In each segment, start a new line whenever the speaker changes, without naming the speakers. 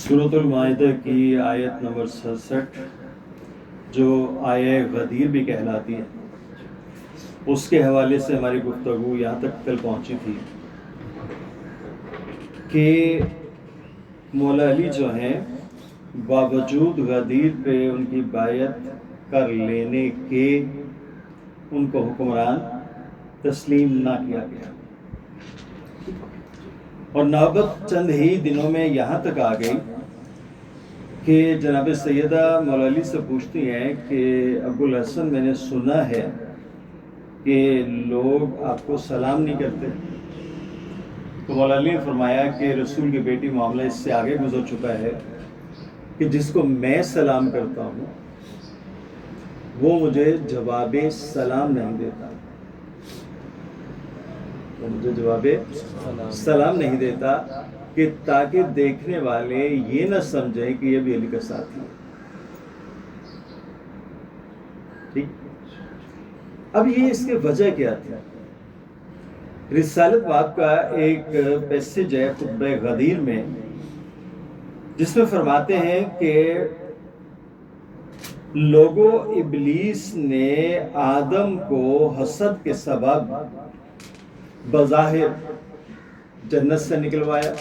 سورۃ المائدہ کی آیت نمبر 67 جو آیہ غدیر بھی کہلاتی ہے، اس کے حوالے سے ہماری گفتگو یہاں تک کل پہنچی تھی کہ مولا علی جو ہیں باوجود غدیر پہ ان کی بیعت کر لینے کے ان کو حکمران تسلیم نہ کیا گیا، اور نوبت چند ہی دنوں میں یہاں تک آ گئی کہ جناب سیدہ مولا علی سے پوچھتی ہیں کہ ابوالحسن، میں نے سنا ہے کہ لوگ آپ کو سلام نہیں کرتے۔ تو مولا علی نے فرمایا کہ رسول کی بیٹی معاملہ اس سے آگے گزر چکا ہے کہ جس کو میں سلام کرتا ہوں وہ مجھے جواب سلام نہیں دیتا، وہ مجھے جواب سلام نہیں دیتا، کہ تاکہ دیکھنے والے یہ نہ سمجھیں کہ یہ بھی علی کا ساتھی ہے۔ ٹھیک، اب یہ اس کی وجہ کیا تھی؟ رسالت باب کا ایک پیسج ہے خطبہ غدیر میں، جس میں فرماتے ہیں کہ لوگوں ابلیس نے آدم کو حسد کے سبب بظاہر جنت سے نکلوایا،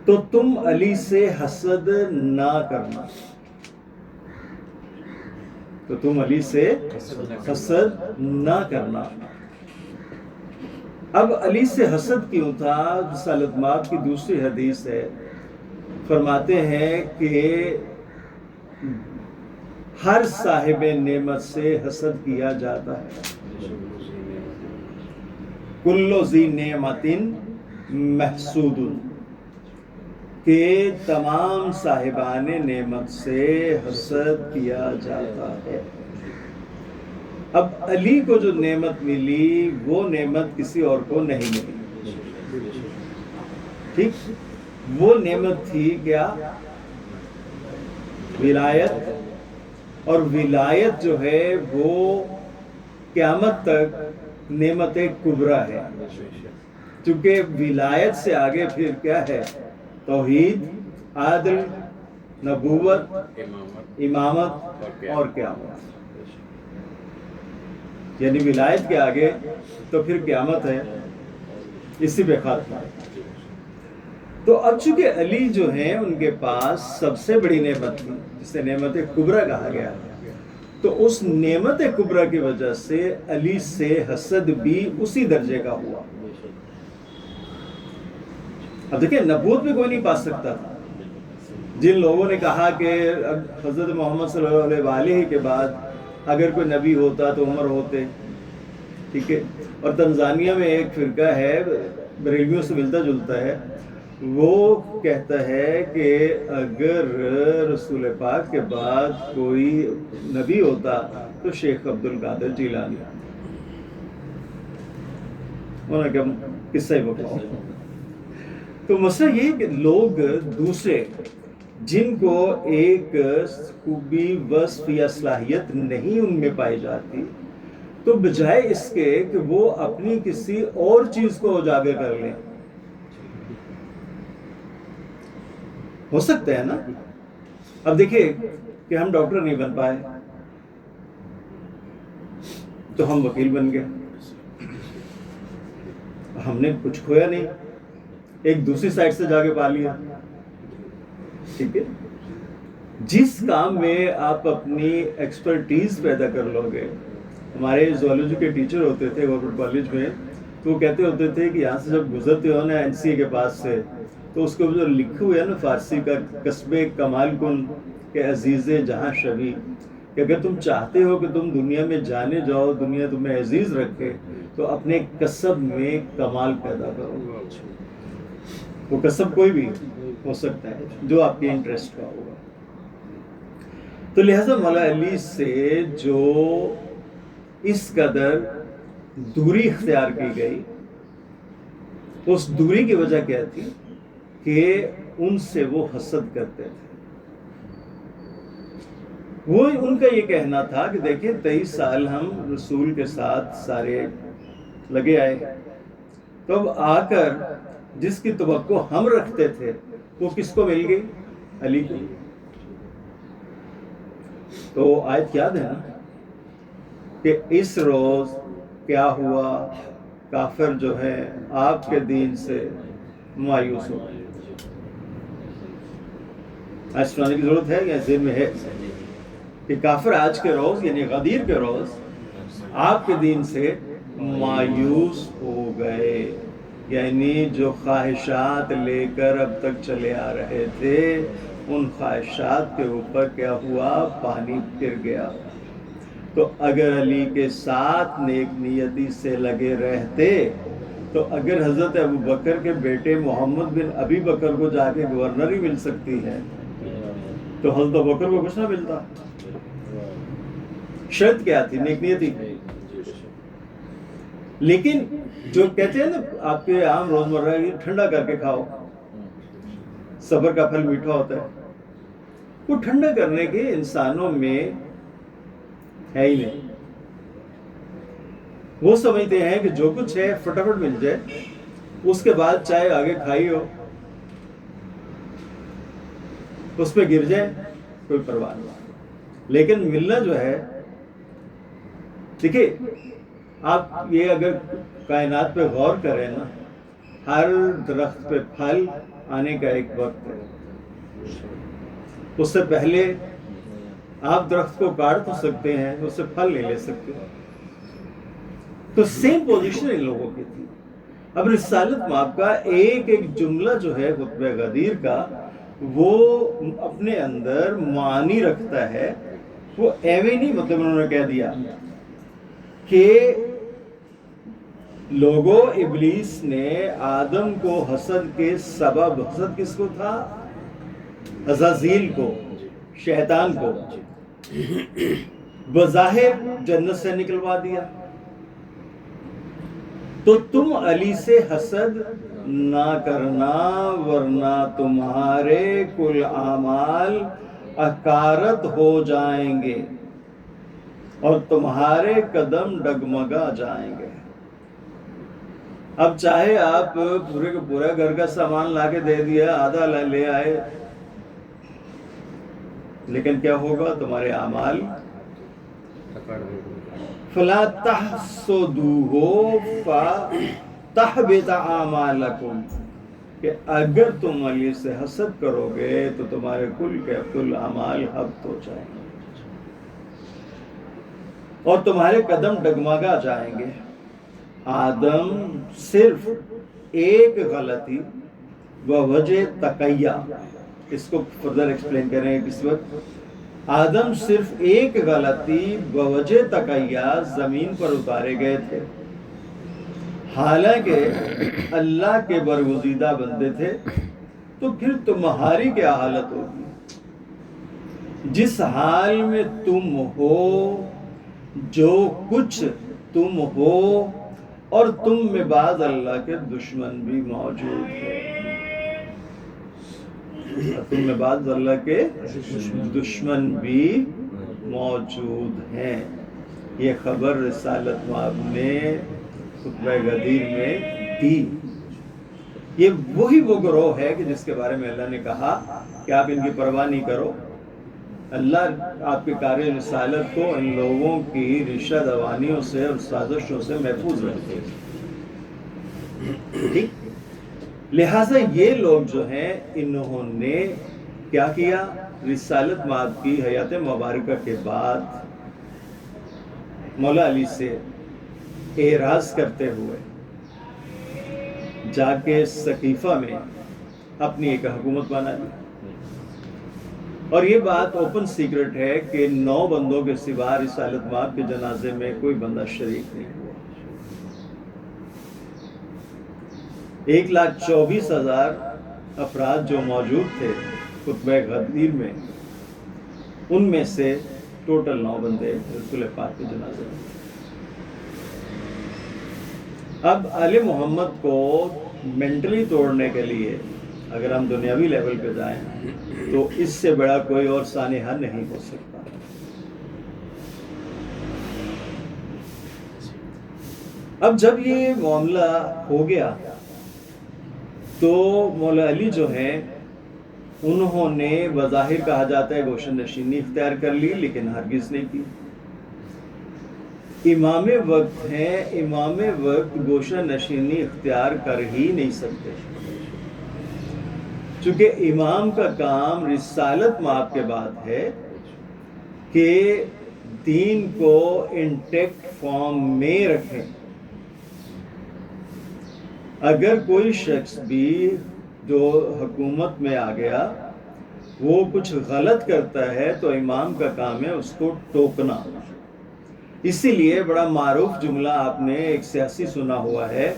تو تم علی سے حسد نہ کرنا، تو تم علی سے حسد نہ کرنا۔ اب علی سے حسد کیوں تھا؟ رسالت باب کی دوسری حدیث ہے، فرماتے ہیں کہ ہر صاحب نعمت سے حسد کیا جاتا ہے، کل ذی نعمت محسود، کہ تمام صاحبان نعمت سے حسد کیا جاتا ہے۔ اب علی کو جو نعمت ملی وہ نعمت کسی اور کو نہیں ملی، ٹھیک، وہ نعمت تھی کیا؟ ولایت، اور ولایت جو ہے وہ قیامت تک نعمت کبریٰ ہے، چونکہ ولایت سے آگے پھر کیا ہے؟ توحید، عدل، نبوت، امامت اور قیامت، یعنی ولایت کے آگے تو پھر قیامت ہے، اسی پہ ختم ہے۔ تو اب چونکہ علی جو ہیں ان کے پاس سب سے بڑی نعمت تھی جسے نعمت کبریٰ کہا گیا، تو اس نعمت کبریٰ کی وجہ سے علی سے حسد بھی اسی درجے کا ہوا۔ اب دیکھیں، نبوت میں کوئی نہیں پا سکتا تھا۔ جن لوگوں نے کہا کہ حضرت محمد صلی اللہ علیہ وآلہ کے بعد اگر کوئی نبی ہوتا تو عمر ہوتے، ٹھیک ہے، اور تنزانیہ میں ایک فرقہ ہے بریلویوں سے ملتا جلتا ہے، وہ کہتا ہے کہ اگر رسول پاک کے بعد کوئی نبی ہوتا تو شیخ عبد القادر جیلانی، انہوں نے کہا قصہ ہی بتاؤ۔ تو مسئلہ یہ کہ لوگ دوسرے جن کو ایک خوبی، وصف یا صلاحیت نہیں ان میں پائی جاتی، تو بجائے اس کے کہ وہ اپنی کسی اور چیز کو اجاگر کر لیں، ہو سکتا ہے نا؟ اب دیکھیں کہ ہم ڈاکٹر نہیں بن پائے تو ہم وکیل بن گئے، ہم نے کچھ کھویا نہیں، ایک دوسری سائٹ سے جا کے پا لیا، ٹھیک ہے۔ جس کام میں آپ اپنی ایکسپرٹیز پیدا کر لو گے، ہمارے زوالوجی کے ٹیچر ہوتے تھے گورنمنٹ کالج میں، تو وہ کہتے ہوتے تھے کہ یہاں سے جب گزرتے ہو نا NCA کے پاس سے، تو اس کے اوپر جو لکھے ہوئے ہے نا فارسی کا، کسب کمال کن کہ عزیز جہاں شبی، کہ اگر تم چاہتے ہو کہ تم دنیا میں جانے جاؤ، دنیا تمہیں عزیز رکھے، تو اپنے کسب میں کمال پیدا کرو۔ وہ کسب کوئی بھی ہو سکتا ہے جو آپ کے انٹرسٹ کا ہوگا۔ تو لہذا مولا علی سے جو اس قدر دوری اختیار کی گئی، اس دوری کی وجہ کیا تھی؟ کہ ان سے وہ حسد کرتے تھے۔ وہ ان کا یہ کہنا تھا کہ دیکھیں 23 سال ہم رسول کے ساتھ سارے لگے آئے، تو اب آ کر جس کی توقع ہم رکھتے تھے وہ کس کو مل گئی؟ علی کو. تو آیت یاد ہے نا کہ اس روز کیا ہوا؟ کافر جو ہے آپ کے دین سے مایوس ہو گئے. آج سنانے کی ضرورت ہے یا ذہن میں ہے کہ کافر آج کے روز یعنی غدیر کے روز آپ کے دین سے مایوس ہو گئے. یعنی جو خواہشات لے کر اب تک چلے آ رہے تھے ان خواہشات کے اوپر کیا ہوا؟ پانی پھر گیا. تو اگر علی کے ساتھ نیک نیتی سے لگے رہتے تو اگر حضرت ابو بکر کے بیٹے محمد بن ابی بکر کو جا کے گورنری مل سکتی ہے تو حضرت ابو بکر کو کچھ نہ ملتا. شرط کیا تھی؟ نیک نیتی. لیکن جو کہتے ہیں نا آپ کے عام روزمرہ کی ٹھنڈا کر کے کھاؤ، صبر کا پھل میٹھا ہوتا ہے، وہ ٹھنڈا کرنے کے انسانوں میں ہے ہی نہیں. وہ سمجھتے ہیں کہ جو کچھ ہے فٹافٹ مل جائے، اس کے بعد چاہے آگے کھائی ہو اس پہ گر جائے کوئی پرواہ نہیں. لیکن ملنا جو ہے، دیکھیے آپ یہ اگر کائنات پہ غور کریں نا، ہر درخت پہ پھل آنے کا ایک وقت ہے. اس سے پہلے آپ درخت کو کاٹ تو سکتے ہیں، اس سے پھل نہیں لے سکتے. تو سیم پوزیشن ان لوگوں کی تھی. اب رسالت مآب کا ایک ایک جملہ جو ہے خطبہ غدیر کا وہ اپنے اندر معنی رکھتا ہے. وہ ایوے نہیں مطلب انہوں نے کہہ دیا کہ لوگوں ابلیس نے آدم کو حسد کے سبب، حسد کس کو تھا؟ عزازیل کو، شیطان کو بظاہر جنت سے نکلوا دیا. تو تم علی سے حسد نہ کرنا ورنہ تمہارے کل اعمال اکارت ہو جائیں گے اور تمہارے قدم ڈگمگا جائیں گے. اب چاہے آپ پورے کا پورا گھر کا سامان لا کے دے دیا، آدھا لے آئے، لیکن کیا ہوگا؟ تمہارے اعمال فلا تحسدوه فتحبط اعمالکم، کہ اگر تم علی سے حسد کرو گے تو تمہارے کل کے کل اعمال حبط ہو جائیں گے اور تمہارے قدم ڈگمگا جائیں گے. آدم صرف ایک غلطی ووجہ تقیہ، اس کو فردر ایکسپلین کریں گے کس وقت. آدم صرف ایک غلطی بوجہ تقیہ زمین پر اتارے گئے تھے، حالانکہ اللہ کے برگزیدہ بندے تھے. تو پھر تمہاری کیا حالت ہوگی؟ جس حال میں تم ہو، جو کچھ تم ہو، اور تم میں بعض اللہ کے دشمن بھی موجود ہیں. تم میں بعض اللہ کے دشمن بھی موجود ہیں. یہ خبر رسالت مآب نے خطبہ غدیر میں دی. یہ وہی وہ گروہ ہے کہ جس کے بارے میں اللہ نے کہا کہ آپ ان کی پرواہ نہیں کرو، اللہ آپ کے کار رسالت کو ان لوگوں کی رشہ دوانیوں سے اور سازشوں سے محفوظ رکھے. ٹھیک؟ لہٰذا یہ لوگ جو ہیں انہوں نے کیا کیا؟ رسالت مآب کی حیات مبارکہ کے بعد مولا علی سے اعراض کرتے ہوئے جا کے سقیفہ میں اپنی ایک حکومت بنا دی. اور یہ بات اوپن سیکرٹ ہے کہ 9 بندوں کے سوا رسالت مآب کے جنازے میں کوئی بندہ شریک نہیں ہوا. 1,24,000 افراد جو موجود تھے خطبہ غدیر میں، ان میں سے ٹوٹل 9 بندے رسول پاک کے جنازے میں. اب آل محمد کو مینٹلی توڑنے کے لیے اگر ہم دنیاوی لیول پہ جائیں تو اس سے بڑا کوئی اور سانحہ نہیں ہو سکتا. اب جب یہ معاملہ ہو گیا تو مولا علی جو ہیں انہوں نے بظاہر کہا جاتا ہے گوشہ نشینی اختیار کر لی، لیکن ہرگز نہیں کی۔ امام وقت ہیں، امام وقت گوشہ نشینی اختیار کر ہی نہیں سکتے، چونکہ امام کا کام رسالت مآب کے بعد ہے کہ دین کو انٹیکٹ فارم میں رکھیں۔ اگر کوئی شخص بھی جو حکومت میں آ گیا وہ کچھ غلط کرتا ہے تو امام کا کام ہے اس کو ٹوکنا۔ اسی لیے بڑا معروف جملہ آپ نے ایک سیاسی سنا ہوا ہے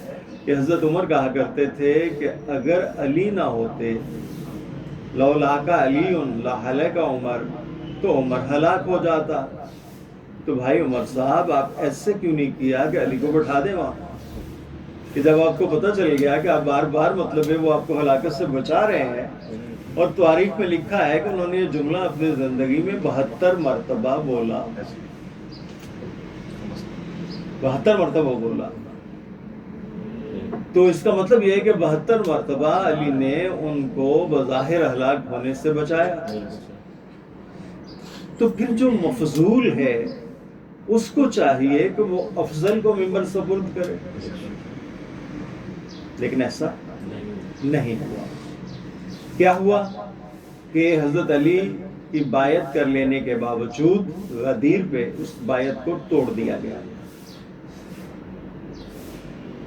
کہ حضرت عمر کہا کرتے تھے کہ اگر علی نہ ہوتے، لولاک علی لہلک عمر، تو عمر ہلاک ہو جاتا۔ تو بھائی عمر صاحب آپ ایسے کیوں نہیں کیا کہ علی کو بٹھا دیں وہاں، کہ جب آپ کو پتہ چل گیا کہ آپ بار بار مطلب ہے وہ آپ کو ہلاکت سے بچا رہے ہیں، اور تاریخ میں لکھا ہے کہ انہوں نے یہ جملہ اپنی زندگی میں 72 مرتبہ بولا، 72 مرتبہ بولا، تو اس کا مطلب یہ ہے کہ 72 مرتبہ علی نے ان کو بظاہر ہلاک ہونے سے بچایا۔ تو پھر جو مفضول ہے اس کو چاہیے کہ وہ افضل کو ممبر سپرد کرے، لیکن ایسا نہیں ہوا۔ کیا ہوا کہ حضرت علی کی بیعت کر لینے کے باوجود غدیر پہ اس بیعت کو توڑ دیا گیا۔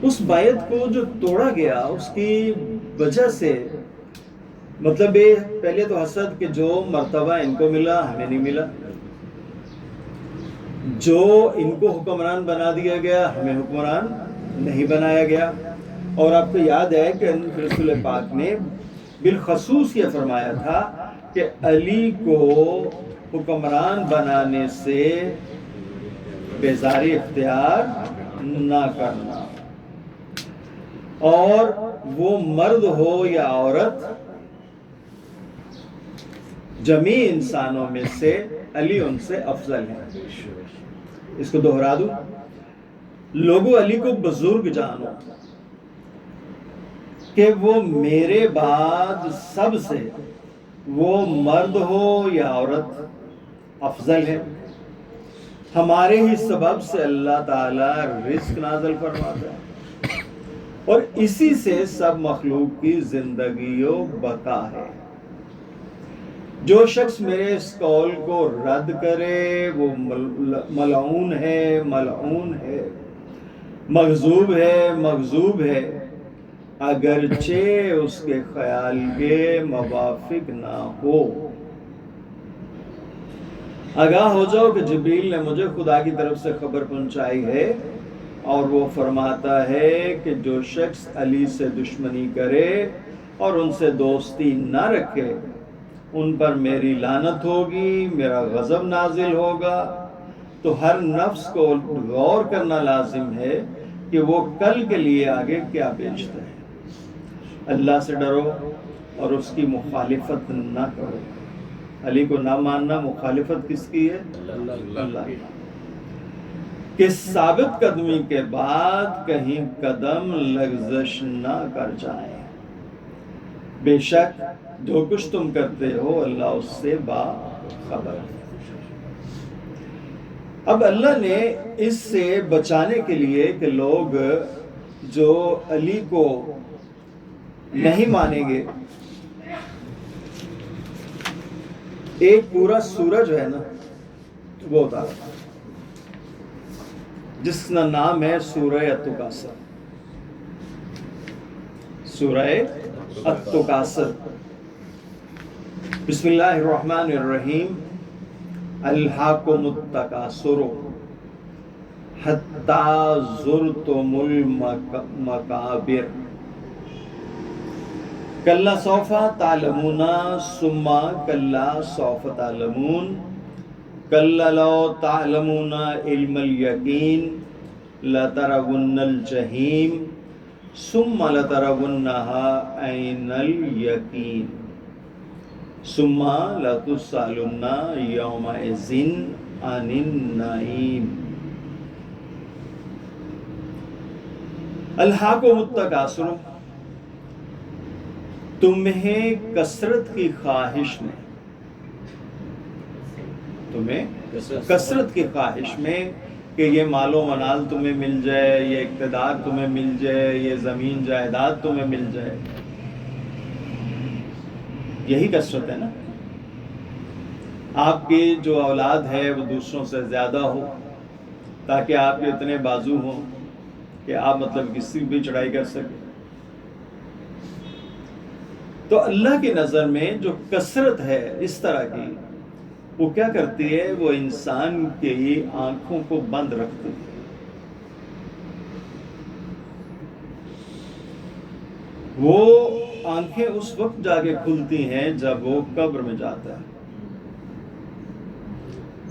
اس بیعت کو جو توڑا گیا اس کی وجہ سے مطلب پہلے تو حسد کہ جو مرتبہ ان کو ملا ہمیں نہیں ملا، جو ان کو حکمران بنا دیا گیا ہمیں حکمران نہیں بنایا گیا۔ اور آپ کو یاد ہے کہ رسول پاک نے بالخصوص یہ فرمایا تھا کہ علی کو حکمران بنانے سے بیزاری اختیار نہ کرنا، اور وہ مرد ہو یا عورت، جمیع انسانوں میں سے علی ان سے افضل ہے۔ اس کو دوہرا دوں، لوگوں علی کو بزرگ جانو کہ وہ میرے بعد سب سے، وہ مرد ہو یا عورت، افضل ہے۔ ہمارے ہی سبب سے اللہ تعالیٰ رزق نازل فرماتا ہے، اور اسی سے سب مخلوق کی زندگی و بقا ہے۔ جو شخص میرے اس قول کو رد کرے وہ ملعون ہے، ملعون ہے، مغضوب ہے، مغضوب ہے، اگرچہ اس کے خیال کے موافق نہ ہو۔ آگاہ ہو جاؤ کہ جبریل نے مجھے خدا کی طرف سے خبر پہنچائی ہے، اور وہ فرماتا ہے کہ جو شخص علی سے دشمنی کرے اور ان سے دوستی نہ رکھے ان پر میری لعنت ہوگی، میرا غضب نازل ہوگا۔ تو ہر نفس کو غور کرنا لازم ہے کہ وہ کل کے لیے آگے کیا بیچتا ہے۔ اللہ سے ڈرو اور اس کی مخالفت نہ کرو۔ علی کو نہ ماننا مخالفت کس کی ہے؟ اللہ کی۔ کہ ثابت قدمی کے بعد کہیں قدم لغزش نہ کر جائیں۔ بے شک جو کچھ تم کرتے ہو اللہ اس سے باخبر ہے۔ اب اللہ نے اس سے بچانے کے لیے کہ لوگ جو علی کو نہیں مانیں گے، ایک پورا سورہ جو ہے نا وہ اتارا، جس کا نام ہے سورہ التکاثر۔ سورہ التکاثر، بسم اللہ الرحمن الرحیم۔ الہاکم التکاثر حتی زرتم المقابر کلا سوف تعلمون ثم کلا سوف تعلمون کلا لو تعلمون علم الیقین لترون الجحیم ثم لترونها عین الیقین ثم لتسألن یومئذ عن النعیم۔ الہاکم التکاثر، تمہیں کثرت کی خواہش میں، تمہیں کثرت کی خواہش میں کہ یہ مال و منال تمہیں مل جائے، یہ اقتدار تمہیں مل جائے، یہ زمین جائیداد تمہیں مل جائے، یہی کثرت ہے نا. آپ کی جو اولاد ہے وہ دوسروں سے زیادہ ہو، تاکہ آپ کے اتنے بازو ہوں کہ آپ مطلب کسی بھی چڑھائی کر سکیں. تو اللہ کی نظر میں جو کثرت ہے اس طرح کی، وہ کیا کرتی ہے؟ وہ انسان کی آنکھوں کو بند رکھتی ہے. وہ آنکھیں اس وقت جا کے کھلتی ہیں جب وہ قبر میں جاتا ہے.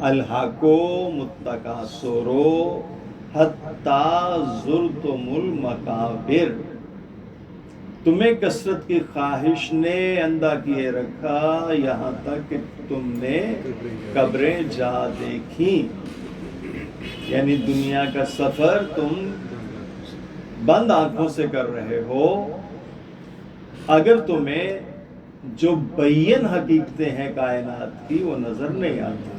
الہاکو متکاسرو حتی زرتم المقابر، تمہیں کثرت کی خواہش نے اندھا کیے رکھا یہاں تک کہ تم نے قبریں جا دیکھی. یعنی دنیا کا سفر تم بند آنکھوں سے کر رہے ہو. اگر تمہیں جو بین حقیقتیں ہیں کائنات کی وہ نظر نہیں آتی،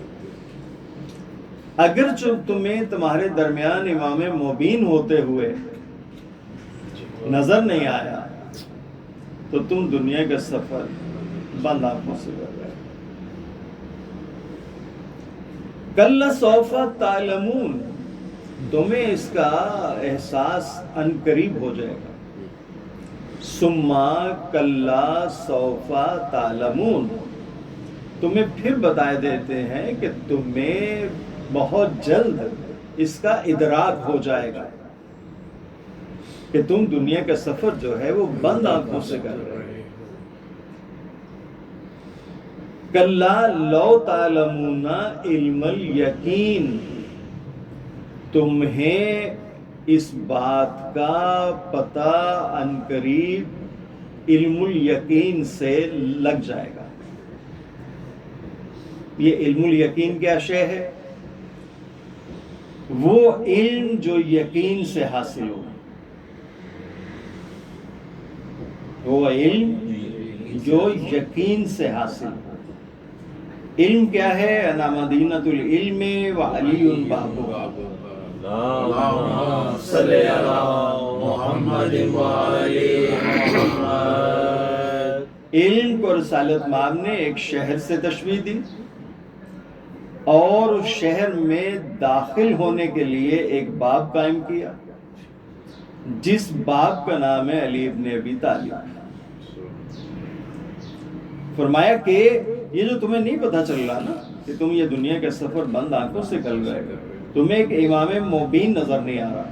اگر تمہیں تمہارے درمیان امام مبین ہوتے ہوئے نظر نہیں آیا، تو تم دنیا کا سفر بند آنکھوں سے کر رہے. کل سوف تعلمون، تمہیں اس کا احساس عنقریب ہو جائے گا. ثم کلا سوف تعلمون، تمہیں پھر بتائے دیتے ہیں کہ تمہیں بہت جلد اس کا ادراک ہو جائے گا کہ تم دنیا کا سفر جو ہے وہ بند آنکھوں سے کر رہے ہو. کلا لو تعلمون علم الیقین، تمہیں اس بات کا پتہ عنقریب علم الیقین سے لگ جائے گا. یہ علم الیقین کیا شے ہے؟ وہ علم جو یقین سے حاصل ہو، وہ علم جو یقین سے حاصل ہو. علم کیا ہے؟ انا مدینۃ العلم وعلی بابها. اللہم صلی علی محمد وعلی محمد. علم کو رسالت مآب نے ایک شہر سے تشبیہ دی، اور اس شہر میں داخل ہونے کے لیے ایک باب قائم کیا، جس باب کا نام ہے علی ابن ابی طالب. فرمایا کہ یہ جو تمہیں نہیں پتہ چل رہا نا کہ تم یہ دنیا کا سفر بند آنکھوں سے کر رہے ہو، تمہیں ایک امام مبین نظر نہیں آ رہا،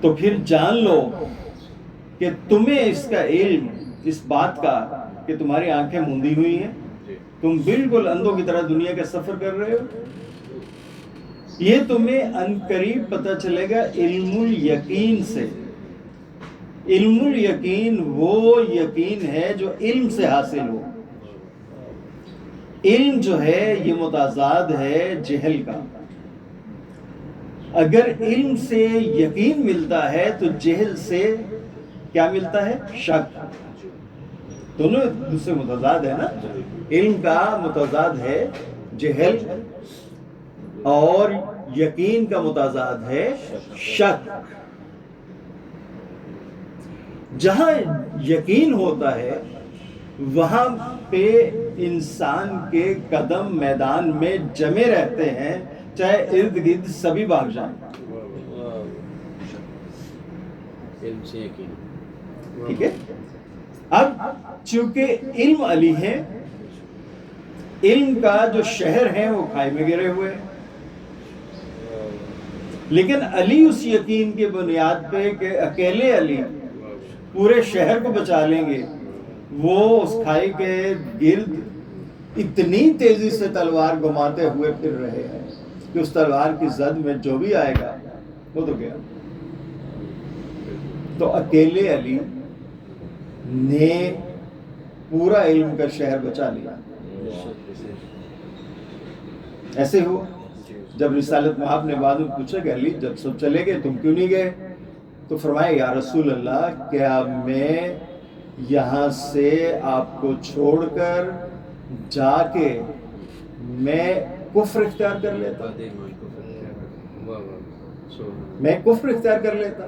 تو پھر جان لو کہ تمہیں اس کا علم، اس بات کا کہ تمہاری آنکھیں موندی ہوئی ہیں، تم بالکل اندھوں کی طرح دنیا کا سفر کر رہے ہو. یہ تمہیں عنقریب پتہ چلے گا علم الیقین سے. علم الیقین وہ یقین ہے جو علم سے حاصل ہو. علم جو ہے یہ متضاد ہے جہل کا. اگر علم سے یقین ملتا ہے تو جہل سے کیا ملتا ہے؟ شک. دونوں دوسرے متضاد ہے نا. علم کا متضاد ہے جہل، اور یقین کا متضاد ہے شک. جہاں یقین ہوتا ہے وہاں پہ انسان کے قدم میدان میں جمے رہتے ہیں، چاہے ارد گرد سبھی بھاگ جائیں. ٹھیک ہے. اب چونکہ علم علی ہے، علم کا جو شہر ہے وہ کھائی میں گرے ہوئے، لیکن علی اس یقین کی بنیاد پہ کہ اکیلے علی پورے شہر کو بچا لیں گے، وہ اس کھائی کے گرد اتنی تیزی سے تلوار گھماتے ہوئے پھر رہے ہیں کہ اس تلوار کی زد میں جو بھی آئے گا وہ تو گیا. تو اکیلے علی نے پورا علم کا شہر بچا لیا. ایسے ہوا جب رسالت مآب نے بعد میں پوچھا کہ علی جب سب چلے گئے تم کیوں نہیں گئے؟ تو فرمایا یا رسول اللہ کیا میں یہاں سے آپ کو چھوڑ کر جا کے میں کفر اختیار کر لیتا، میں کفر اختیار کر لیتا؟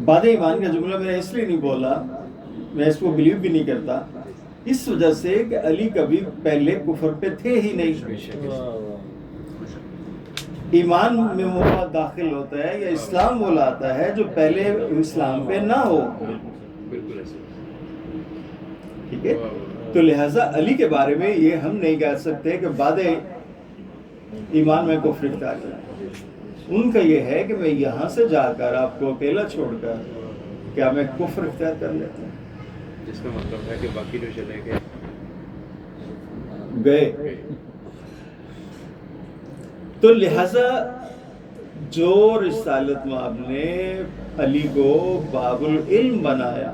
بعد ایمان کا جملہ میں نے اس لیے نہیں بولا، میں اس کو بلیو بھی نہیں کرتا، اس وجہ سے کہ علی کبھی پہلے کفر پہ تھے ہی نہیں۔ ایمان میں وہ داخل ہوتا ہے یا اسلام وہ لاتا ہے جو پہلے اسلام پہ نہ ہو، ٹھیک ہے؟ تو لہٰذا علی کے بارے میں یہ ہم نہیں کہہ سکتے کہ بعد ایمان میں کفر اختیار کریں۔ ان کا یہ ہے کہ میں یہاں سے جا کر آپ کو اکیلا چھوڑ کر کیا میں کفر اختیار کر لیتا ہوں،
جس کا مطلب ہے کہ باقی جو چلے
گئے۔ تو لہذا جو رسالت مآب نے علی کو باب العلم بنایا،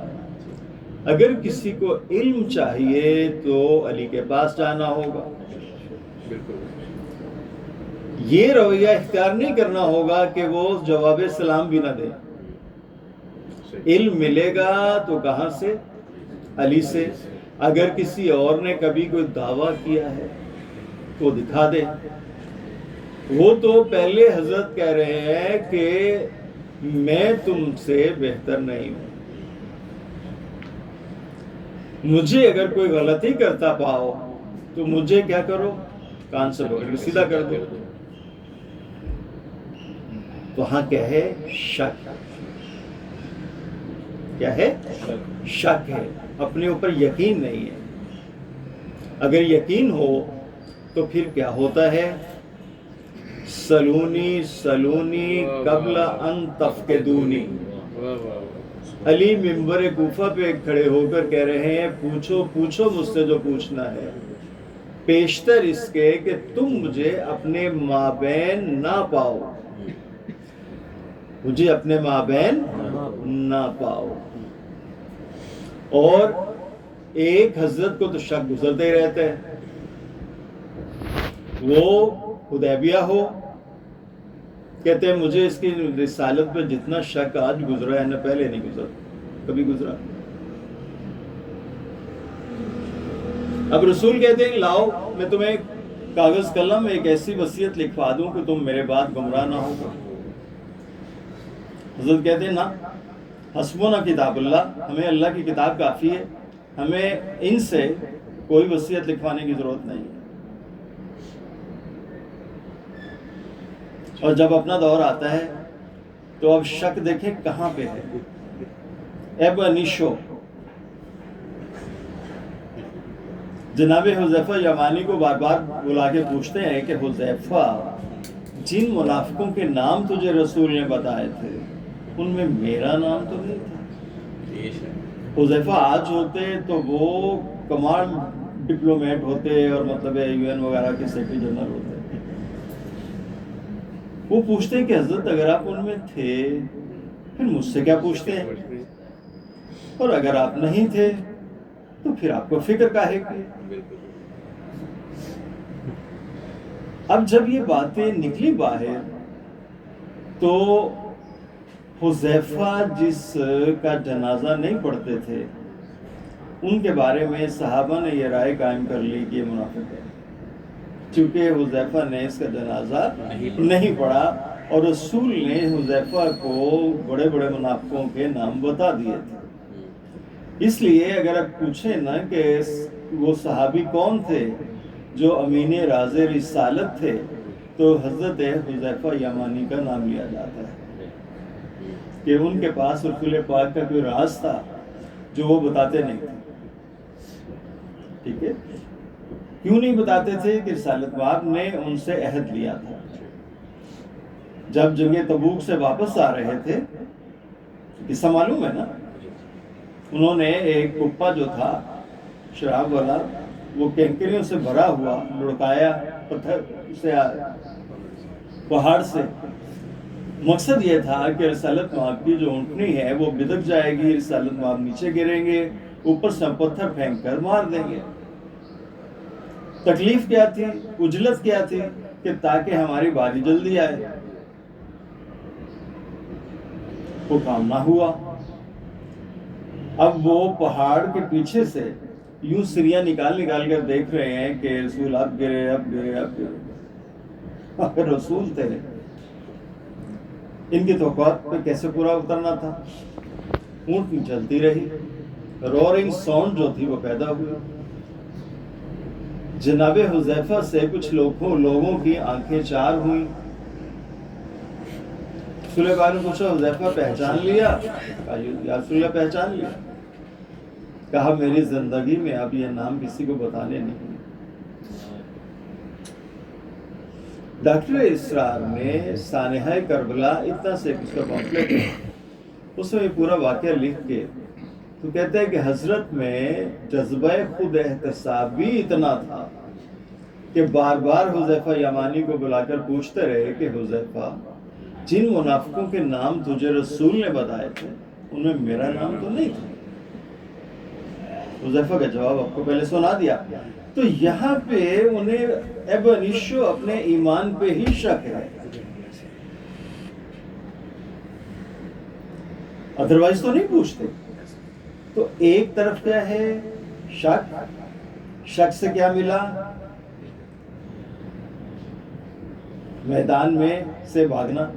اگر کسی کو علم چاہیے تو علی کے پاس جانا ہوگا، یہ رویہ اختیار نہیں کرنا ہوگا کہ وہ جواب سلام بھی نہ دے۔ علم ملے گا تو کہاں سے؟ علی سے۔ اگر کسی اور نے کبھی کوئی دعویٰ کیا ہے تو دکھا دے۔ وہ تو پہلے حضرت کہہ رہے ہیں کہ میں تم سے بہتر نہیں ہوں، مجھے اگر کوئی غلطی کرتا پاؤ تو مجھے کیا کرو؟ کان سے پکڑ کے سیدھا کر دو۔ تو ہاں کیا ہے؟ شک۔ کیا ہے؟ شک ہے، اپنے اوپر یقین نہیں ہے۔ اگر یقین ہو تو پھر کیا ہوتا ہے؟ سلونی سلونی قبل ان تفقدونی۔ علی منبر کوفہ پہ کھڑے ہو کر کہہ رہے ہیں پوچھو پوچھو مجھ سے جو پوچھنا ہے، پیشتر اس کے کہ تم مجھے اپنے مابین نہ پاؤ، مجھے اپنے مابین نہ پاؤ۔ اور ایک حضرت کو تو شک گزرتے ہی رہتے ہیں، وہ حدیبیہ ہو، کہتے ہیں مجھے اس کی رسالت پہ جتنا شک آج گزرا ہے نہ پہلے نہیں گزرا، کبھی گزرا۔ اب رسول کہتے ہیں لاؤ میں تمہیں کاغذ قلم ایک ایسی وصیت لکھوا دوں کہ تم میرے بعد گمراہ نہ ہو۔ حضرت کہتے ہیں نا، حسبنا کتاب اللہ، ہمیں اللہ کی کتاب کافی ہے، ہمیں ان سے کوئی وصیت لکھوانے کی ضرورت نہیں ہے۔ اور جب اپنا دور آتا ہے تو اب شک دیکھیں کہاں پہ ہے۔ اب انیشو جناب حذیفہ یمانی کو بار بار بلا کے پوچھتے ہیں کہ حذیفہ جن منافقوں کے نام تجھے رسول نے بتائے تھے ان میں میرا نام تو نہیں تھا۔ حذیفہ آج ہوتے تو وہ کمانڈ ڈپلومیٹ ہوتے اور مطلب UN وغیرہ کے سیکرٹری جنرل ہوتے۔ وہ پوچھتے ہیں کہ حضرت اگر آپ ان میں تھے پھر مجھ سے کیا پوچھتے ہیں، اور اگر آپ نہیں تھے تو پھر آپ کو فکر کاہے کی۔ اب جب یہ باتیں نکلی باہر تو حذیفہ جس کا جنازہ نہیں پڑھتے تھے ان کے بارے میں صحابہ نے یہ رائے قائم کر لی کہ یہ منافق ہے، چونکہ حذیفہ نے اس کا جنازہ نہیں پڑھا، اور رسول نے حذیفہ کو بڑے بڑے منافقوں کے نام بتا دیے تھے۔ اس لیے اگر آپ پوچھیں نا کہ وہ صحابی کون تھے جو امین راز رسالت تھے تو حضرت حذیفہ یمانی کا نام لیا جاتا ہے کہ ان کے پاس رسول پاک کا کوئی راز تھا جو وہ بتاتے نہیں تھے۔ ٹھیک ہے، کیوں نہیں بتاتے تھے کہ رسالت مآب نے ان سے عہد لیا تھا۔ جب جنگ تبوک سے واپس آ رہے تھے، قصہ معلوم ہے نا، انہوں نے ایک کپا جو تھا شراب والا وہ کینکریوں سے بھرا ہوا لڑکایا پتھر سے پہاڑ سے۔ مقصد یہ تھا کہ رسالت مآب کی جو اونٹنی ہے وہ بدک جائے گی، رسالت مآب نیچے گریں گے، اوپر سے پتھر پھینک کر مار دیں گے۔ تکلیف کیا تھی، اجلت کیا تھی کہ تاکہ ہماری باری جلدی آئے۔ وہ کام نہ ہوا. اب وہ پہاڑ کے پیچھے سے یوں سریاں نکال کر دیکھ رہے ہیں کہ رسول اب گرے. رسول تھے, ان کی توقعات پہ کیسے پورا اترنا تھا. اونٹ چلتی رہی, رورنگ ساؤنڈ جو تھی وہ پیدا ہوئی. جناب حذیفہ سے کچھ لوگوں کی آنکھیں چار ہوئیں. رسول پاک نے پوچھا حذیفہ پہچان لیا؟ کہا یا رسول اللہ پہچان لیا. کہا میری زندگی میں اب یہ نام کسی کو بتانے نہیں. ڈاکٹر اسرار نے سانحہ کربلا اتنا سے اس کا پامفلیٹ ہے, اس میں یہ پورا واقعہ لکھ کے تو کہتے ہیں کہ حضرت میں جذبہ خود احتسابی اتنا تھا کہ بار بار حذیفہ یمانی کو بلا کر پوچھتے رہے کہ حذیفہ جن منافقوں کے نام تجھے رسول نے بتائے تھے ان میں میرا نام تو نہیں تھا. حذیفہ کا جواب آپ کو پہلے سنا دیا. تو یہاں پہ انہیں اب انیشو اپنے ایمان پہ ہی شک ہے, ادروائز تو نہیں پوچھتے. تو ایک طرف کیا ہے شک, شک سے کیا ملا, میدان میں سے بھاگنا.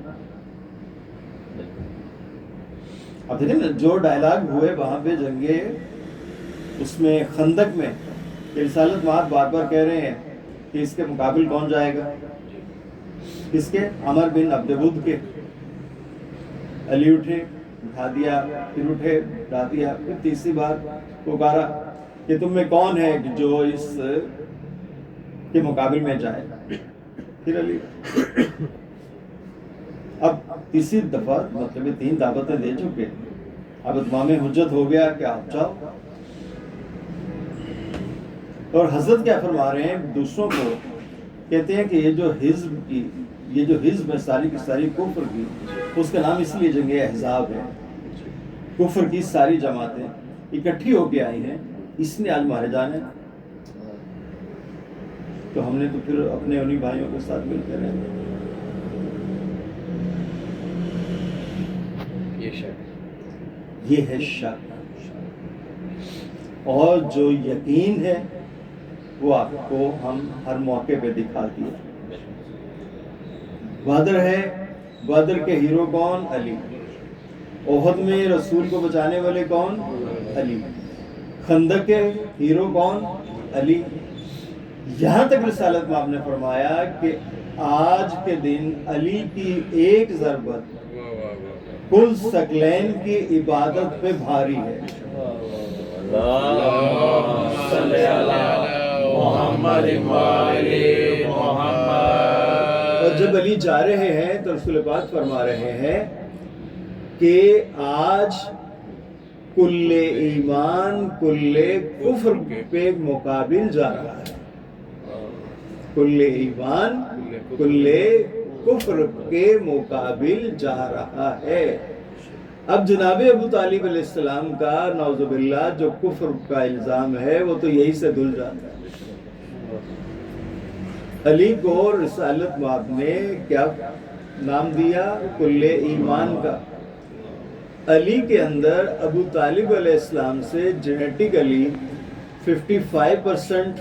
اب دیکھیں نا جو ڈائلاگ ہوئے وہاں پہ جنگے اس میں خندق میں, رسالت مآب بار بار کہہ رہے ہیں کہ اس کے مقابل کون جائے گا, کس کے, عمر بن عبد ود کے. علی اٹھے اٹھا دیا, پھر اٹھے اٹھا دیا, پھر تیسری بار پکارا کہ تم میں کون ہے جو اس کے مقابل میں جائے, پھر علی. اب تیسری دفعہ مطلب 3 دعوتیں دے چکے, اب اتمام حجت ہو گیا کہ آپ جاؤ. اور حضرت کیا فرما رہے ہیں دوسروں کو, کہتے ہیں کہ یہ جو حزب ہے ساری کی ساری کفر کی, اس کا نام اس لیے جنگ احزاب ہے. کفر کی ساری جماعتیں اکٹھی ہو کے آئی ہیں, اس نے آج مارے جانے. تو ہم نے تو پھر اپنے انہی بھائیوں کے ساتھ مل کے رہنا. یہ ہے شک. اور جو یقین ہے وہ آپ کو ہم ہر موقع پہ دکھا دیا. بدر ہے, بدر کے ہیرو کون, علی. احد میں رسول کو بچانے والے کون, علی. خندق کے ہیرو کون, علی. یہاں تک رسالت میں آپ نے فرمایا کہ آج کے دن علی کی ایک ضربت کل ثقلین کی عبادت پہ بھاری ہے. اور جب علی جا رہے ہیں تو رسول پاک فرما رہے ہیں کہ آج کل ایمان کل کفر پہ مقابل جا رہا ہے. کل ایمان کل کفر کے مقابل جا رہا ہے. اب جناب ابو طالب علیہ السلام کا نعوذ باللہ جو کفر کا الزام ہے وہ تو یہی سے دھل جاتا ہے. علی کو رسالت مآب نے کیا نام دیا, کل ایمان کا. علی کے اندر ابو طالب علیہ السلام سے جینیٹیکلی 55%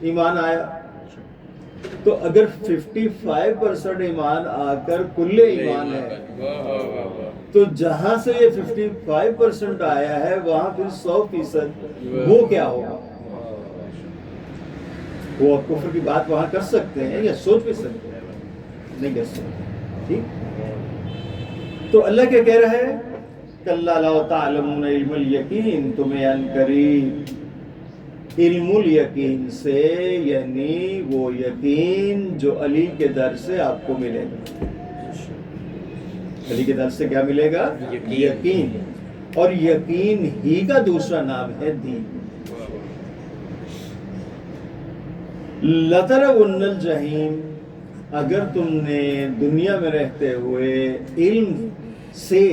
ایمان آیا. تو اگر 55% ایمان آ کر کل ایمان ہے تو جہاں سے یہ 55% آیا ہے وہاں پھر 100% وہ کیا ہوگا. وہ کفر کی بات وہاں کر سکتے ہیں یا سوچ بھی سکتے ہیں, نہیں کر سکتے. ٹھیک, تو اللہ کیا کہہ رہا ہے, کَلَّا لَوْ تَعْلَمُونَ عِلْمَ الْيَقِينِ, تمہیں ان قریب علم الیقین سے, یعنی وہ یقین جو علی کے در سے آپ کو ملے گا. علی کے در سے کیا ملے گا, یقین. اور یقین ہی کا دوسرا نام ہے دین. لَتَرَوُنَّ الْجَحِيمَ, اگر تم نے دنیا میں رہتے ہوئے علم سے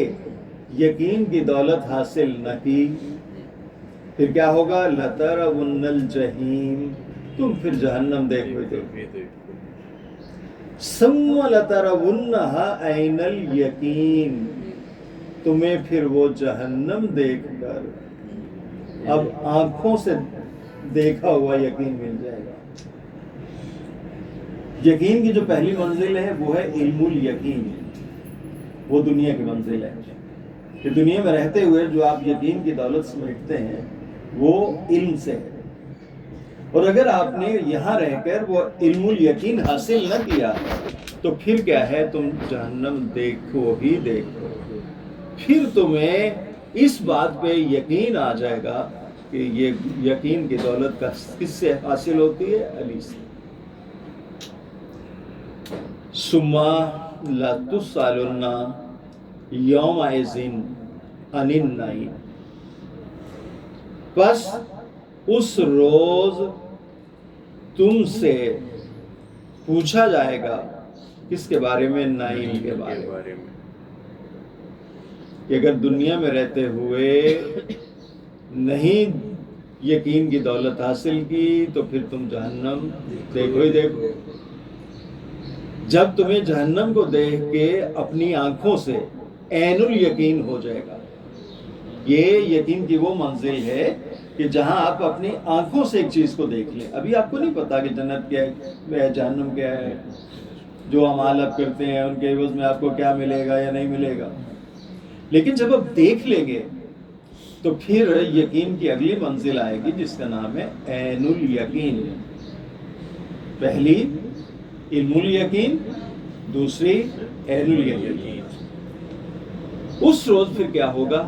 یقین کی دولت حاصل نہ کی پھر کیا ہوگا, لَتَرَوُنَّ الْجَحِيمَ, تم پھر جہنم دیکھو گے. ثُمَّ لَتَرَوُنَّهَا عَيْنَ الْيَقِينِ, تمہیں پھر وہ جہنم دیکھ کر اب آنکھوں سے دیکھا ہوا یقین مل جائے گا. یقین کی جو پہلی منزل ہے وہ ہے علم الیقین. وہ دنیا کی منزل ہے کہ دنیا میں رہتے ہوئے جو آپ یقین کی دولت سمیٹتے ہیں وہ علم سے ہے. اور اگر آپ نے یہاں رہ کر وہ علم الیقین حاصل نہ کیا تو پھر کیا ہے, تم جہنم دیکھو ہی دیکھو. پھر تمہیں اس بات پہ یقین آ جائے گا کہ یہ یقین کی دولت کس سے حاصل ہوتی ہے؟ علی سے. ثم لتسألن یومئذ عن النعیم. بس اس روز تم سے پوچھا جائے گا کس کے بارے میں؟ نعیم کے بارے میں. کہ اگر دنیا میں رہتے ہوئے نہیں یقین کی دولت حاصل کی تو پھر تم جہنم دیکھو ہی دیکھو. جب تمہیں جہنم کو دیکھ کے اپنی آنکھوں سے عین الیقین ہو جائے گا. یہ یقین کی وہ منزل ہے کہ جہاں آپ اپنی آنکھوں سے ایک چیز کو دیکھ لیں. ابھی آپ کو نہیں پتا کہ جنت کیا ہے, جہنم کیا ہے, جو اعمال آپ کرتے ہیں ان کے عوض میں آپ کو کیا ملے گا یا نہیں ملے گا. لیکن جب آپ دیکھ لیں گے تو پھر یقین کی اگلی منزل آئے گی جس کا نام ہے عین الیقین. پہلی علم الیقین, دوسری عین الیقین. اس روز پھر کیا ہوگا؟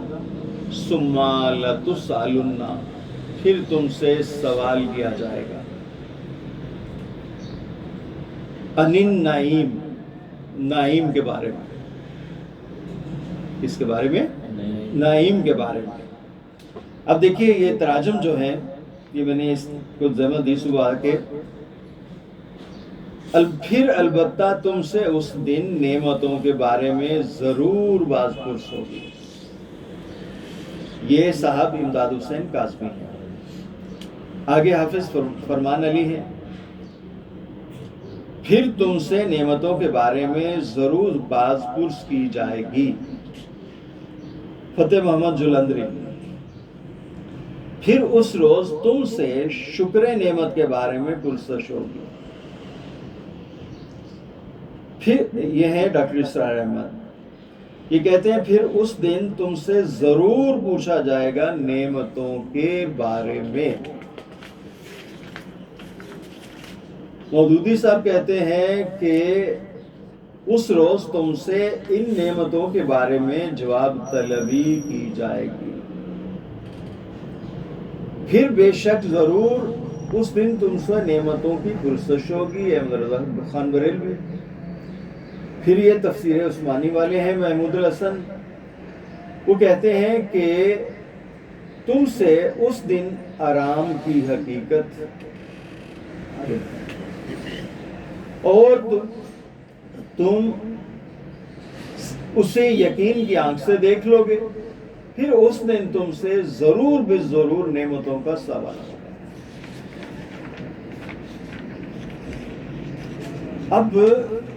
ثم لتسألن, پھر تم سے سوال کیا جائے گا عن النعیم, نعیم کے بارے میں. کس کے بارے میں؟ نعیم کے بارے میں. اب دیکھیے یہ تراجم جو ہیں یہ میں نے اس کو زحمت دی صبح کے. پھر البتہ تم سے اس دن نعمتوں کے بارے میں ضرور باز پرس ہوگی. یہ صاحب امداد حسین کاظمی ہیں. آگے حافظ فرمان علی ہیں. پھر تم سے نعمتوں کے بارے میں ضرور باز پرس کی جائے گی. فتح محمد جلندری. پھر اس روز تم سے شکر نعمت کے بارے میں پرسش ہوگی. پھر یہ ہے ڈاکٹر اسرار احمد, یہ کہتے ہیں پھر اس دن تم سے ضرور پوچھا جائے گا نعمتوں کے بارے میں. مودودی صاحب کہتے ہیں کہ اس روز تم سے ان نعمتوں کے بارے میں جواب طلبی کی جائے گی. پھر بے شک ضرور اس دن تم سے نعمتوں کی پرسش ہوگی. احمد رضا خان بریلوی. پھر یہ تفسیر عثمانی والے ہیں محمود الحسن, وہ کہتے ہیں کہ تم سے اس دن آرام کی حقیقت اور تم اسے یقین کی آنکھ سے دیکھ لو گے. پھر اس دن تم سے ضرور بے ضرور نعمتوں کا سوال ہوگا. اب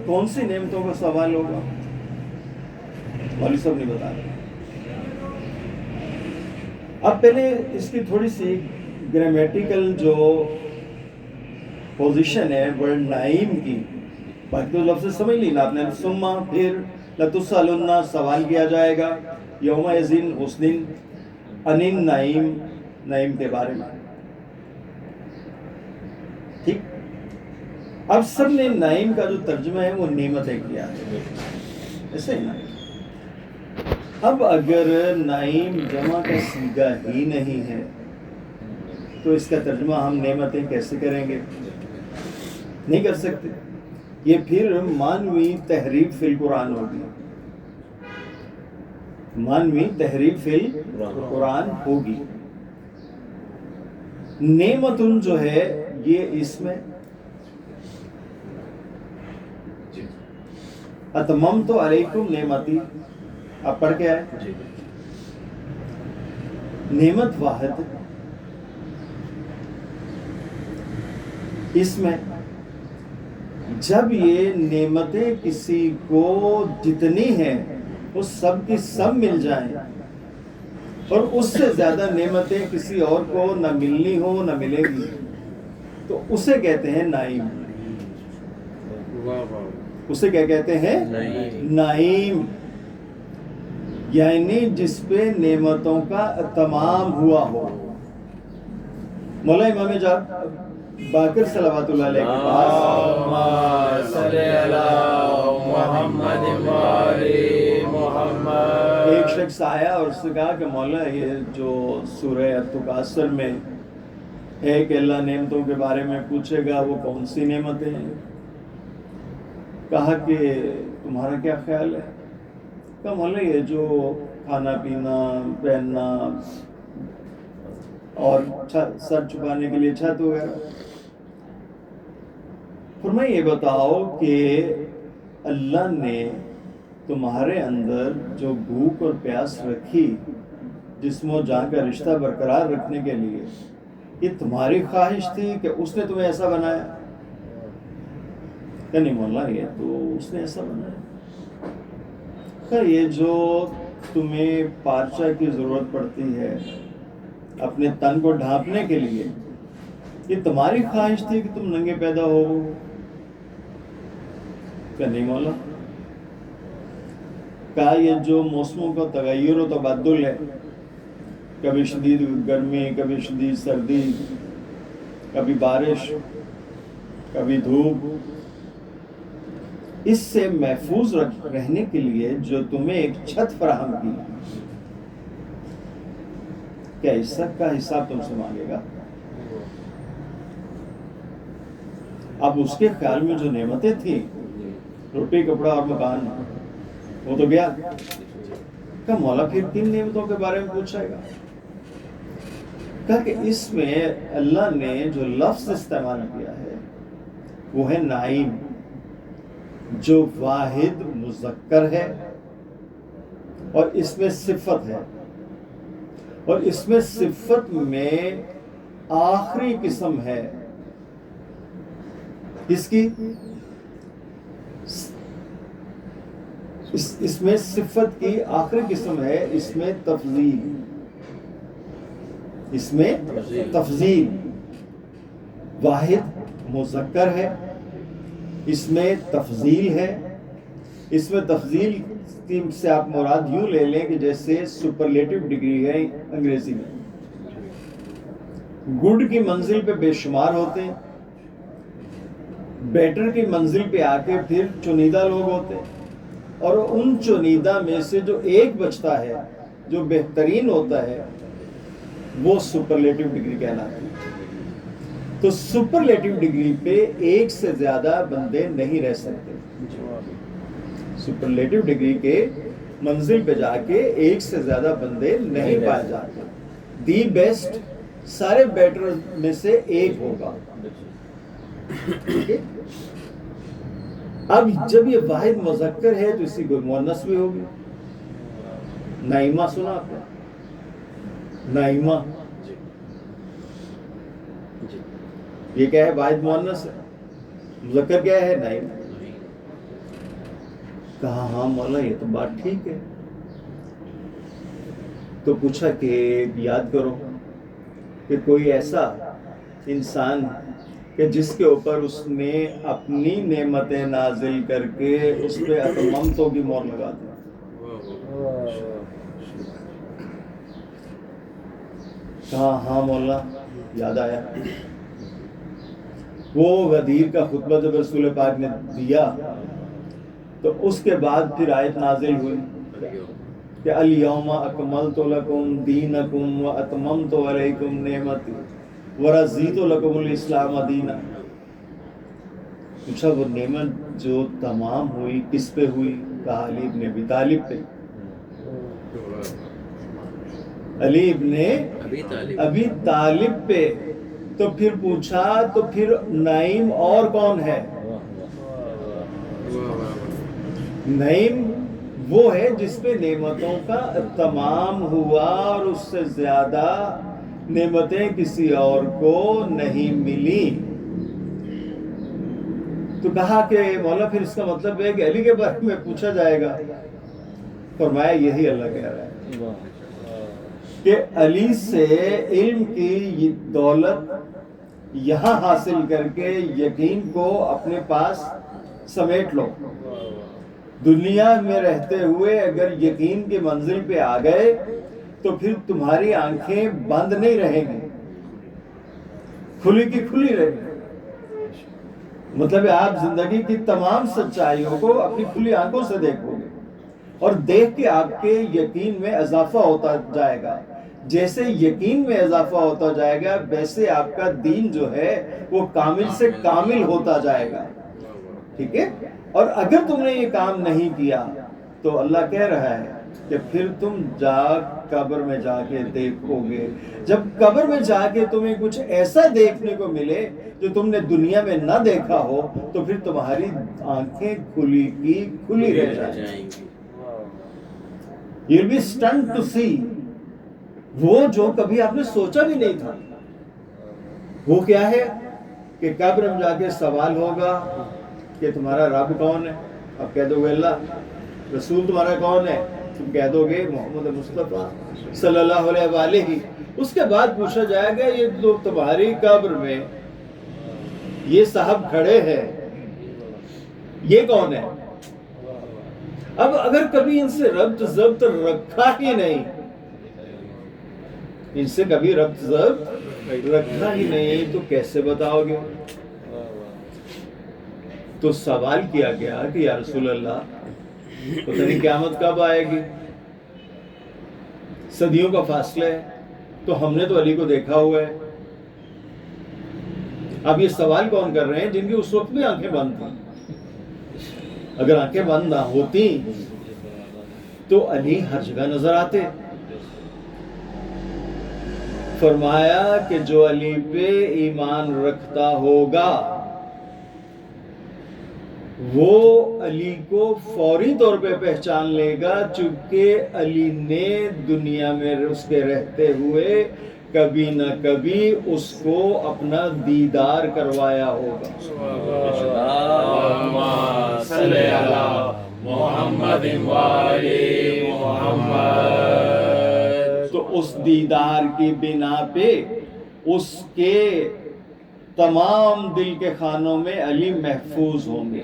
کون سی نعمتوں کا سوال ہوگا مولوی صاحب نے بتا رہے. اب پہلے اس کی تھوڑی سی گرامیٹیکل جو پوزیشن ہے ورڈ نعیم کی, باقی تو لفظ سمجھ لی نا آپ نے. ثم پھر لتسألن, سوال کیا جائے گا, یومئذ اس دن, عن النعیم, نعیم کے بارے میں. ٹھیک. اب سب نے نعیم کا جو ترجمہ ہے وہ نعمتیں کیا ہے, ایسے ہی نا. اب اگر نعیم جمع کا صیغہ ہی نہیں ہے تو اس کا ترجمہ ہم نعمتیں کیسے کریں گے؟ نہیں کر سکتے. یہ پھر مانوی تحریف فی القرآن ہوگی. مانوی تحریف فی القرآن ہوگی. نعمتن جو ہے یہ اسم ہے. اتممت علیکم نعمتی, آپ پڑھ کے آئے. نعمت واحد اس میں جب یہ نعمتیں کسی کو جتنی ہیں وہ سب کی سب مل جائیں اور اس سے زیادہ نعمتیں کسی اور کو نہ ملنی ہو نہ ملے گی، تو اسے کہتے ہیں نعیم۔
واہ واہ،
اسے کیا کہتے ہیں؟ نعیم، یعنی جس پہ نعمتوں کا تمام ہوا ہو۔ مولا امام باقر صلوات اللہ علیہ کے پاس ایک شخص آیا اور اس نے کہا کہ مولا یہ جو سورہ التکاثر میں ہے کہ اللہ نعمتوں کے بارے میں پوچھے گا، وہ کون سی نعمتیں ہیں؟ کہا کہ تمہارا کیا خیال ہے؟ کہا مولا یہ جو کھانا پینا، پہننا اور سر چھپانے کے لیے چھت وغیرہ۔ فرمایا یہ بتاؤ کہ اللہ نے تمہارے اندر جو بھوک اور پیاس رکھی جسم و جان کا رشتہ برقرار رکھنے کے لیے، یہ تمہاری خواہش تھی کہ اس نے تمہیں ایسا بنایا؟ کہ نہیں مولا یہ تو اس نے ایسا بنایا۔ کہ یہ جو تمہیں پارچہ کی ضرورت پڑتی ہے اپنے تن کو ڈھانپنے کے لیے، یہ تمہاری خواہش تھی کہ تم ننگے پیدا ہو؟ کہ نہیں مولا۔ کہا یہ جو موسموں کا تغیر و تبدل ہے، کبھی شدید گرمی، کبھی شدید سردی، کبھی بارش، کبھی دھوپ، اس سے محفوظ رہنے کے لیے جو تمہیں ایک چھت فراہم کی، کیا اس سب کا حساب تم سے مانگے گا؟ اب اس کے خیال میں جو نعمتیں تھیں، روٹی، کپڑا اور مکان، وہ تو گیا۔ کہا مولا پھر کن نعمتوں کے بارے میں پوچھے گا؟ کہا کہ اس میں اللہ نے جو لفظ استعمال کیا ہے وہ ہے نعیم، جو واحد مذکر ہے اور اس میں صفت ہے، اور اس میں صفت میں آخری قسم ہے اس کی، اس میں صفت کی آخری قسم ہے، اس میں تفضیل، اس میں تفضیل، واحد مذکر ہے، اس میں تفضیل ہے۔ اس میں تفضیل سے آپ مراد یوں لے لیں کہ جیسے سپرلیٹو ڈگری ہے انگریزی میں، گڈ کی منزل پہ بے شمار ہوتے ہیں، بیٹر کی منزل پہ آ کے پھر چنیدہ لوگ ہوتے ہیں، اور ان چنیدہ میں سے جو ایک بچتا ہے جو بہترین ہوتا ہے وہ سپرلیٹو ڈگری کہلاتی ہے۔ تو سپرلیٹو ڈگری پہ ایک سے زیادہ بندے نہیں رہ سکتے، سپرلیٹو ڈگری کے منزل پہ جا کے ایک سے زیادہ بندے نہیں پائے جاتے، دی بیسٹ سارے بیٹر میں سے ایک ہوگا۔ اب جب یہ واحد مذکر ہے تو اسی کو مؤنث بھی ہوگی۔ نعیمہ سنا آپ نے؟ نعیمہ یہ کیا ہے؟ واحد مؤنث ہے، مذکر کیا ہے؟ نعیم۔ کہا ہاں مولا یہ تو بات ٹھیک ہے۔ تو پوچھا کہ یاد کرو کہ کوئی ایسا انسان کہ جس کے اوپر اس نے اپنی نعمتیں نازل کر کے اس پہ اتممتوں کی مہر لگا دی۔ کہا ہاں مولا یاد آیا۔ وہ غدیر کا خطبہ جب رسول پاک نے دیا تو اس کے بعد پھر آیت نازل ہوئی کہ الیوم اکملت لکم دینکم واتممت علیکم نعمتی ورضیت لکم الاسلام دینا۔ پوچھا وہ نعمت جو تمام ہوئی کس پہ ہوئی؟ کہا علی ابن ابی طالب پہ، علی ابن ابی طالب پہ۔ تو پھر پوچھا تو پھر نعیم اور کون ہے؟ نعیم وہ ہے جس پہ نعمتوں کا تمام ہوا اور اس سے زیادہ نعمتیں کسی اور کو نہیں ملی۔ تو کہا کہ مولا پھر اس کا مطلب ہے کہ علی کے بارے میں پوچھا جائے گا؟ فرمایا یہی اللہ کہہ رہا ہے
واہ
کہ علی سے علم کی یہ دولت یہاں حاصل کر کے یقین کو اپنے پاس سمیٹ لو. دنیا میں رہتے ہوئے اگر یقین کی منزل پہ آ گئے تو پھر تمہاری آنکھیں بند نہیں رہیں گی, کھلی کی کھلی رہیں گی. مطلب آپ زندگی کی تمام سچائیوں کو اپنی کھلی آنکھوں سے دیکھو گے اور دیکھ کے آپ کے یقین میں اضافہ ہوتا جائے گا. جیسے یقین میں اضافہ ہوتا جائے گا ویسے آپ کا دین جو ہے وہ کامل سے کامل ہوتا جائے گا. ٹھیک ہے. اور اگر تم نے یہ کام نہیں کیا تو اللہ کہہ رہا ہے کہ پھر تم قبر میں جا کے دیکھو گے. جب قبر میں جا کے تمہیں کچھ ایسا دیکھنے کو ملے جو تم نے دنیا میں نہ دیکھا ہو تو پھر تمہاری آنکھیں کھلی کی کھلی رہ جائیں گی. You'll be stunned to see وہ جو کبھی آپ نے سوچا بھی نہیں تھا. وہ کیا ہے کہ قبر میں جا کے سوال ہوگا کہ تمہارا رب کون ہے. آپ کہہ دو گے اللہ. رسول تمہارا کون ہے. تم کہہ دو گے محمد مصطفیٰ صلی اللہ علیہ وآلہ. اس کے بعد پوچھا جائے گا یہ جو تمہاری قبر میں یہ صاحب کھڑے ہیں یہ کون ہے. اب اگر کبھی ان سے ربط ضبط رکھا ہی نہیں, ان سے کبھی ربط ضبط رکھا ہی نہیں تو کیسے بتاؤ گے. تو سوال کیا گیا کہ یا رسول اللہ پتہ نہیں قیامت کب آئے گی, صدیوں کا فاصلہ ہے, تو ہم نے تو علی کو دیکھا ہوا ہے. اب یہ سوال کون کر رہے ہیں جن کی اس وقت بھی آنکھیں بند تھیں. اگر آنکھیں بند نہ ہوتی تو علی ہر جگہ نظر آتے. فرمایا کہ جو علی پہ ایمان رکھتا ہوگا وہ علی کو فوری طور پہ پہچان لے گا, چونکہ علی نے دنیا میں اس کے رہتے ہوئے کبھی نہ کبھی اس کو اپنا دیدار کروایا ہوگا.
اللہم صلی علی محمد وآلِ محمد.
تو اس دیدار کی بنا پہ اس کے تمام دل کے خانوں میں علی محفوظ ہوں گے.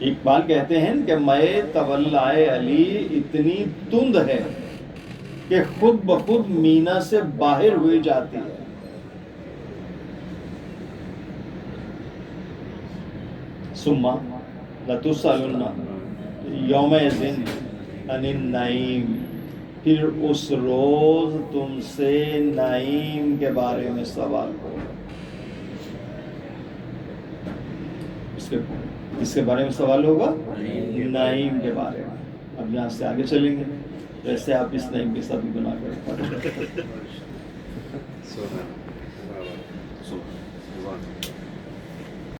اقبال کہتے ہیں کہ میں تولائے علی اتنی تند ہے کہ خود بخود مینا سے باہر ہوئی جاتی ہے. ثم لتسألن یومئذ عن النعیم. پھر اس روز تم سے نعیم کے بارے میں سوال ہوگا. اس کے بارے میں سوال ہوگا نعیم کے بارے میں. اب یہاں سے آگے چلیں گے ویسے آپ اس نعیم کے ساتھ گناہ کریں.